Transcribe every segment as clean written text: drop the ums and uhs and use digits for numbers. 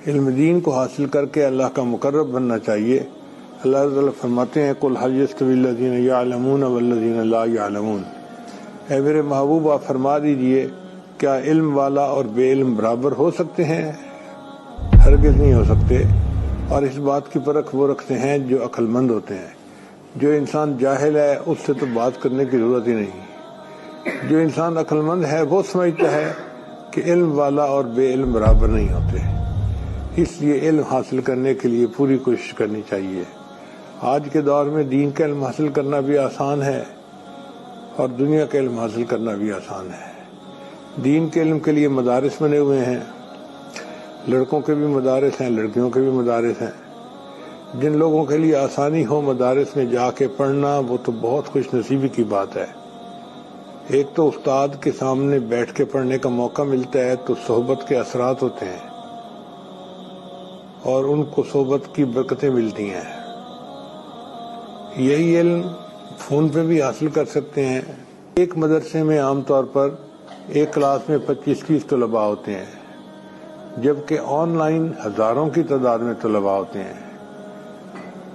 علم دین کو حاصل کر کے اللہ کا مقرب بننا چاہیے۔ اللہ تعالیٰ فرماتے ہیں قُلْ هَلْ يَسْتَوِي الَّذِينَ يَعْلَمُونَ وَالَّذِينَ لَا يَعْلَمُونَ، اے میرے محبوب آپ فرما دیجئے کیا علم والا اور بے علم برابر ہو سکتے ہیں؟ ہرگز نہیں ہو سکتے۔ اور اس بات کی پرکھ وہ رکھتے ہیں جو عقل مند ہوتے ہیں۔ جو انسان جاہل ہے اس سے تو بات کرنے کی ضرورت ہی نہیں۔ جو انسان عقل مند ہے وہ سمجھتا ہے کہ علم والا اور بے علم برابر نہیں ہوتے، اس لیے علم حاصل کرنے کے لیے پوری کوشش کرنی چاہیے۔ آج کے دور میں دین کا علم حاصل کرنا بھی آسان ہے اور دنیا کا علم حاصل کرنا بھی آسان ہے۔ دین کے علم کے لیے مدارس بنے ہوئے ہیں، لڑکوں کے بھی مدارس ہیں، لڑکیوں کے بھی مدارس ہیں۔ جن لوگوں کے لیے آسانی ہو مدارس میں جا کے پڑھنا وہ تو بہت خوش نصیبی کی بات ہے۔ ایک تو استاد کے سامنے بیٹھ کے پڑھنے کا موقع ملتا ہے تو صحبت کے اثرات ہوتے ہیں اور ان کو صحبت کی برکتیں ملتی ہیں۔ یہی علم فون پہ بھی حاصل کر سکتے ہیں۔ ایک مدرسے میں عام طور پر ایک کلاس میں 25-30 طلباء ہوتے ہیں، جبکہ آن لائن ہزاروں کی تعداد میں طلباء ہوتے ہیں۔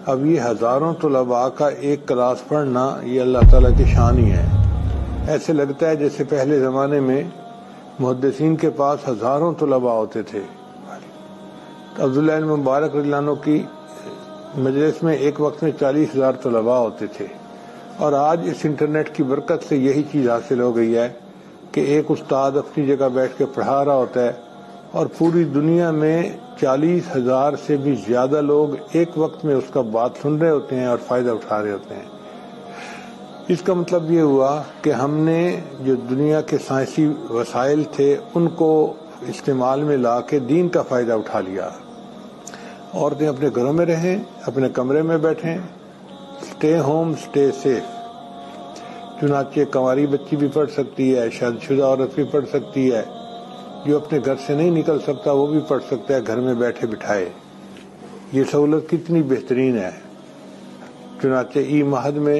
اب یہ ہزاروں طلباء کا ایک کلاس پڑھنا یہ اللہ تعالیٰ کی شان ہی ہے۔ ایسے لگتا ہے جیسے پہلے زمانے میں محدثین کے پاس ہزاروں طلباء ہوتے تھے۔ عبداللہ بن مبارک رضی اللہ عنہ کی مجلس میں ایک وقت میں 40,000 طلباء ہوتے تھے، اور آج اس انٹرنیٹ کی برکت سے یہی چیز حاصل ہو گئی ہے کہ ایک استاد اپنی جگہ بیٹھ کے پڑھا رہا ہوتا ہے اور پوری دنیا میں 40,000 سے بھی زیادہ لوگ ایک وقت میں اس کا بات سن رہے ہوتے ہیں اور فائدہ اٹھا رہے ہوتے ہیں۔ اس کا مطلب یہ ہوا کہ ہم نے جو دنیا کے سائنسی وسائل تھے ان کو استعمال میں لا کے دین کا فائدہ اٹھا لیا۔ عورتیں اپنے گھروں میں رہیں، اپنے کمرے میں بیٹھیں، اسٹے ہوم اسٹے سیف۔ چنانچہ کنواری بچی بھی پڑھ سکتی ہے، شادی شدہ عورت بھی پڑھ سکتی ہے، جو اپنے گھر سے نہیں نکل سکتا وہ بھی پڑھ سکتا ہے گھر میں بیٹھے بٹھائے۔ یہ سہولت کتنی بہترین ہے۔ چنانچہ ای مہد میں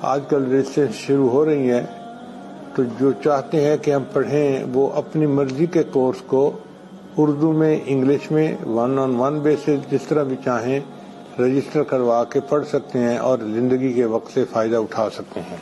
آج کل رجسٹریشن شروع ہو رہی ہیں، تو جو چاہتے ہیں کہ ہم پڑھیں وہ اپنی مرضی کے کورس کو اردو میں، انگلش میں 1-on-1 بیسس جس طرح بھی چاہیں رجسٹر کروا کے پڑھ سکتے ہیں اور زندگی کے وقت سے فائدہ اٹھا سکتے ہیں۔